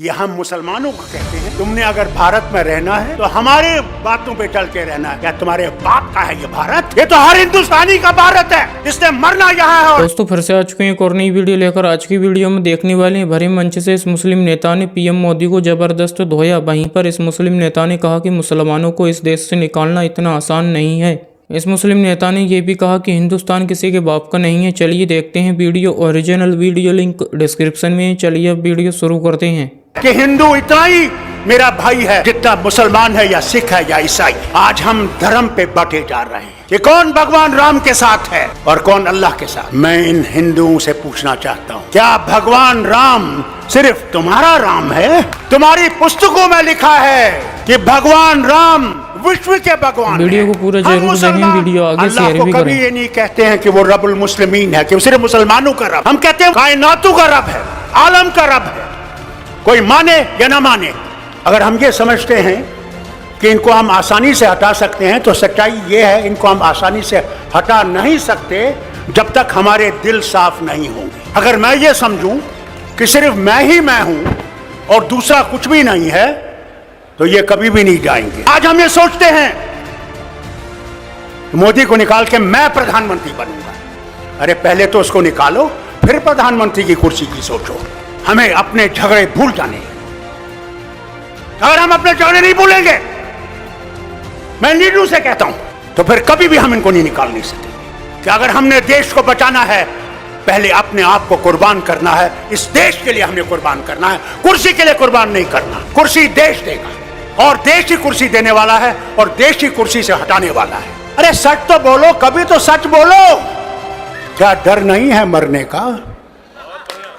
ये हम मुसलमानों को कहते हैं, तुमने अगर भारत में रहना है तो हमारे बातों पे चल के रहना है। क्या तुम्हारे बाप का है ये भारत? ये तो हर हिंदुस्तानी का भारत है, इसने मरना यहाँ है। दोस्तों फिर से आ चुके हैं एक और नई वीडियो लेकर। आज की वीडियो में देखने वाले हैं भरे मंच से इस मुस्लिम नेता ने पीएम मोदी को जबरदस्त धोया। वहीं पर इस मुस्लिम नेता ने कहा कि मुसलमानों को इस देश से निकालना इतना आसान नहीं है। इस मुस्लिम नेता ने यह भी कहा कि हिंदुस्तान किसी के बाप का नहीं है। चलिए देखते हैं video. Original video link description में। चलिए अब वीडियो शुरू करते हैं। कि हिंदू इतना ही मेरा भाई है जितना मुसलमान है या सिख है या ईसाई। आज हम धर्म पे बटे जा रहे हैं कि कौन भगवान राम के साथ है और कौन अल्लाह के साथ। मैं इन हिंदुओं से पूछना चाहता हूँ, क्या भगवान राम सिर्फ तुम्हारा राम है? तुम्हारी पुस्तकों में लिखा है कि भगवान राम विश्व के भगवान। वीडियो को पूरा जरूर देखें, वीडियो आगे शेयर भी करें। कभी ये नहीं कहते हैं कि वो रब्बुल मुस्लिमीन है, कि वो सिर्फ मुसलमानों का रब। हम कहते हैं कायनातों का रब है, आलम का रब है। कोई माने या ना माने, अगर हम ये समझते हैं कि इनको हम आसानी से हटा सकते हैं तो सच्चाई ये है, इनको हम आसानी से हटा नहीं सकते जब तक हमारे दिल साफ नहीं होंगे। अगर मैं ये समझूं कि सिर्फ मैं ही मैं हूं और दूसरा कुछ भी नहीं है तो ये कभी भी नहीं जाएंगे। आज हम ये सोचते हैं मोदी को निकाल के मैं प्रधानमंत्री बनूंगा। अरे पहले तो उसको निकालो, फिर प्रधानमंत्री की कुर्सी की सोचो। हमें अपने झगड़े भूल जाने। अगर हम अपने झगड़े नहीं भूलेंगे, मैं नीडू से कहता हूं, तो फिर कभी भी हम इनको नहीं निकाल नहीं सकेंगे। कि अगर हमने देश को बचाना है, पहले अपने आप को कुर्बान करना है। इस देश के लिए हमें कुर्बान करना है, कुर्सी के लिए कुर्बान नहीं करना। कुर्सी देश देगा और देश ही कुर्सी देने वाला है और देश ही कुर्सी से हटाने वाला है। अरे सच तो बोलो, कभी तो सच बोलो। क्या डर नहीं है मरने का?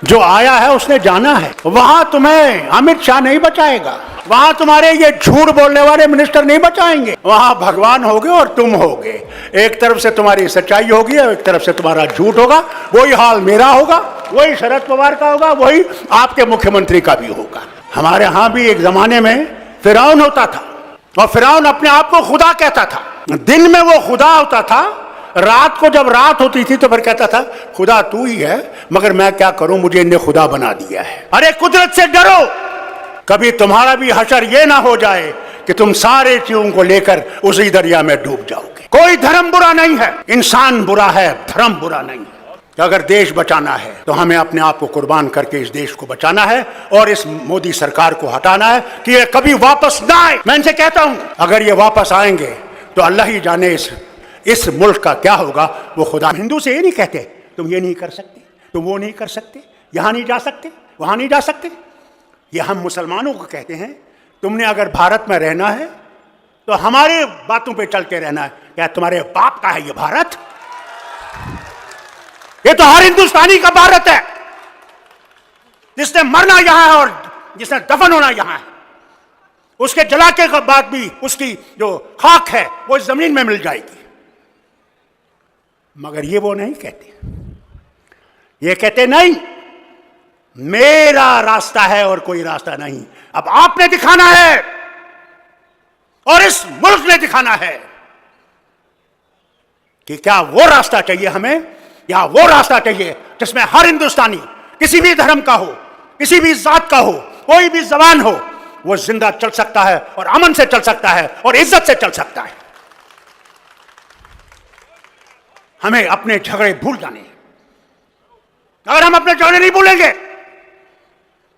जो आया है उसने जाना है। वहां तुम्हें अमित शाह नहीं बचाएगा, वहां तुम्हारे ये झूठ बोलने वाले मिनिस्टर नहीं बचाएंगे। वहां भगवान होगे और तुम होगे। एक तरफ से तुम्हारी सच्चाई होगी और एक तरफ से तुम्हारा झूठ होगा। वही हाल मेरा होगा, वही शरद पवार का होगा, वही आपके मुख्यमंत्री का भी होगा। हमारे यहां भी एक जमाने में फिरौन होता था और फिरौन अपने आप को खुदा कहता था। दिन में वो खुदा होता था, रात को जब रात होती थी तो फिर कहता था खुदा तू ही है, मगर मैं क्या करूं, मुझे इन्हें खुदा बना दिया है। अरे कुदरत से डरो, कभी तुम्हारा भी हशर ये ना हो जाए कि तुम सारे चीजों को लेकर उसी दरिया में डूब जाओगे। कोई धर्म बुरा नहीं है, इंसान बुरा है, धर्म बुरा नहीं है। तो अगर देश बचाना है तो हमें अपने आप को कुर्बान करके इस देश को बचाना है और इस मोदी सरकार को हटाना है कि ये कभी वापस ना आए। मैं इनसे कहता हूं, अगर ये वापस आएंगे तो अल्लाह ही जाने इस मुल्क का क्या होगा। वो खुदा हिंदू से ये नहीं कहते तुम ये नहीं कर सकते, तुम वो नहीं कर सकते, यहां नहीं जा सकते, वहां नहीं जा सकते। ये हम मुसलमानों को कहते हैं, तुमने अगर भारत में रहना है तो हमारे बातों पे चल के रहना है। क्या तुम्हारे बाप का है ये भारत? ये तो हर हिंदुस्तानी का भारत है, जिसने मरना यहां है और जिसने दफन होना यहां है। उसके जला के बाद भी उसकी जो खाक है वो इस जमीन में मिल जाएगी। मगर ये वो नहीं कहते, ये कहते नहीं मेरा रास्ता है और कोई रास्ता नहीं। अब आपने दिखाना है और इस मुल्क ने दिखाना है कि क्या वो रास्ता चाहिए हमें, या वो रास्ता चाहिए जिसमें हर हिंदुस्तानी किसी भी धर्म का हो, किसी भी जात का हो, कोई भी जबान हो, वो जिंदा चल सकता है और अमन से चल सकता है और इज्जत से चल सकता है। हमें अपने झगड़े भूल जाने। अगर हम अपने झगड़े नहीं भूलेंगे,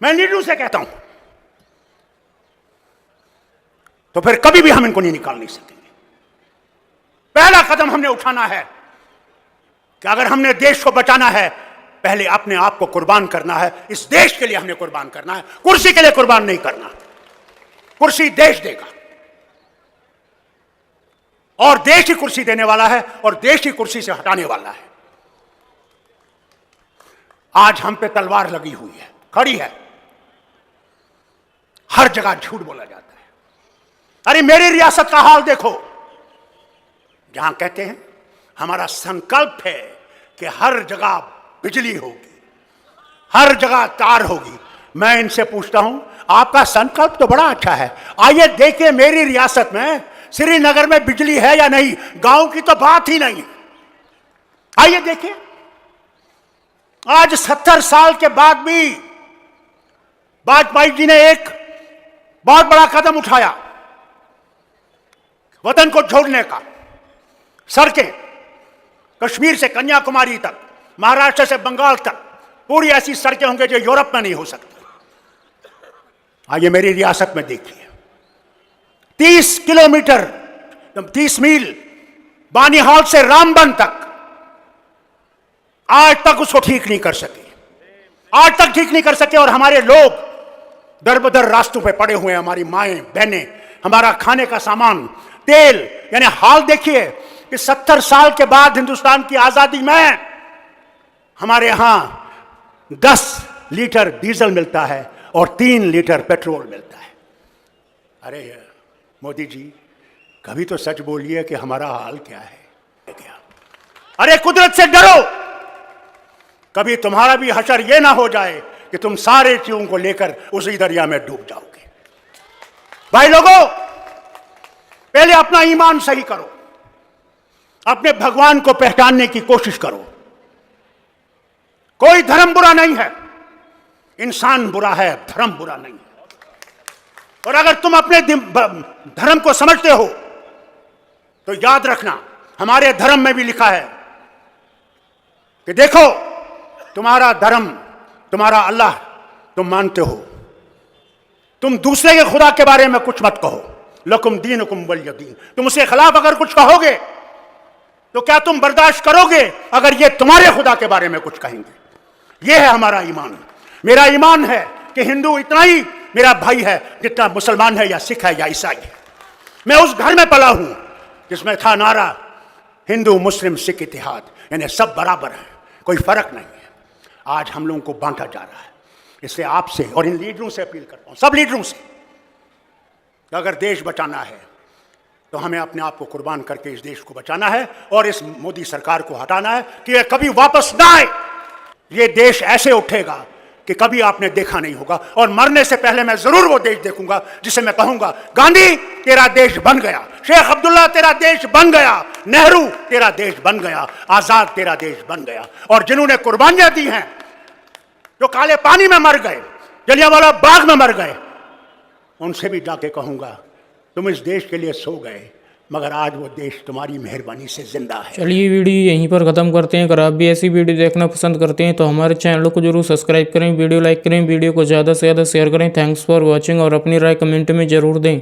मैं नीडू से कहता हूं, तो फिर कभी भी हम इनको नहीं निकाल नहीं सकेंगे। पहला कदम हमने उठाना है कि अगर हमने देश को बचाना है, पहले अपने आप को कुर्बान करना है। इस देश के लिए हमने कुर्बान करना है, कुर्सी के लिए कुर्बान नहीं करना। कुर्सी देश देगा और देश ही कुर्सी देने वाला है और देश ही कुर्सी से हटाने वाला है। आज हम पे तलवार लगी हुई है, खड़ी है, हर जगह झूठ बोला जाता है। अरे मेरी रियासत का हाल देखो, जहां कहते हैं हमारा संकल्प है कि हर जगह बिजली होगी, हर जगह तार होगी। मैं इनसे पूछता हूं, आपका संकल्प तो बड़ा अच्छा है, आइए देखिए मेरी रियासत में श्रीनगर में बिजली है या नहीं। गांव की तो बात ही नहीं, आइए देखिए। आज 70 साल के बाद भी वाजपेयी जी ने एक बहुत बड़ा कदम उठाया वतन को छोड़ने का। सड़कें कश्मीर से कन्याकुमारी तक, महाराष्ट्र से बंगाल तक, पूरी ऐसी सड़कें होंगी जो यूरोप में नहीं हो सकती। आइए मेरी रियासत में देखिए, 30 किलोमीटर, 30 मील बानीहाल से रामबन तक आज तक उसको ठीक नहीं कर सके, आज तक ठीक नहीं कर सके। और हमारे लोग दर बदर रास्तों पे पड़े हुए हैं, हमारी माएं बहनें, हमारा खाने का सामान, तेल। यानी हाल देखिए कि 70 साल के बाद हिंदुस्तान की आजादी में हमारे यहां 10 लीटर डीजल मिलता है और 3 लीटर पेट्रोल मिलता है। अरे मोदी जी, कभी तो सच बोलिए कि हमारा हाल क्या है। अरे कुदरत से डरो, कभी तुम्हारा भी हशर यह ना हो जाए कि तुम सारे चीजों को लेकर उसी दरिया में डूब जाओगे। भाई लोगों, पहले अपना ईमान सही करो, अपने भगवान को पहचानने की कोशिश करो। कोई धर्म बुरा नहीं है, इंसान बुरा है, धर्म बुरा नहीं है। और अगर तुम अपने धर्म को समझते हो तो याद रखना, हमारे धर्म में भी लिखा है कि देखो, तुम्हारा धर्म, तुम्हारा अल्लाह तुम मानते हो, तुम दूसरे के खुदा के बारे में कुछ मत कहो। लकुम दीनुकुम वलिय दीन। तुम उसके खिलाफ अगर कुछ कहोगे तो क्या तुम बर्दाश्त करोगे अगर ये तुम्हारे खुदा के बारे में कुछ कहेंगे? ये है हमारा ईमान। मेरा ईमान है कि हिंदू इतना ही मेरा भाई है जितना मुसलमान है या सिख है या ईसाई है। मैं उस घर में पला हूं जिसमें था नारा हिंदू मुस्लिम सिख इतिहाद, यानी सब बराबर है, कोई फर्क नहीं है। आज हम लोगों को बांटा जा रहा है। इसलिए आपसे और इन लीडरों से अपील करता हूं, सब लीडरों से, कि अगर देश बचाना है तो हमें अपने आप को कुर्बान करके इस देश को बचाना है और इस मोदी सरकार को हटाना है कि यह कभी वापस ना आए। ये देश ऐसे उठेगा कि कभी आपने देखा नहीं होगा। और मरने से पहले मैं जरूर वो देश देखूंगा जिसे मैं कहूंगा, गांधी तेरा देश बन गया, शेख अब्दुल्ला तेरा देश बन गया, नेहरू तेरा देश बन गया, आजाद तेरा देश बन गया। और जिन्होंने कुर्बानियां दी हैं, जो काले पानी में मर गए, जलियांवाला बाग में मर गए, उनसे भी जाके कहूंगा, तुम इस देश के लिए सो गए मगर आज वो देश तुम्हारी मेहरबानी से जिंदा है। चलिए वीडियो यहीं पर ख़त्म करते हैं। अगर आप भी ऐसी वीडियो देखना पसंद करते हैं तो हमारे चैनल को जरूर सब्सक्राइब करें, वीडियो लाइक करें, वीडियो को ज़्यादा से ज़्यादा शेयर करें। थैंक्स फॉर वॉचिंग और अपनी राय कमेंट में ज़रूर दें।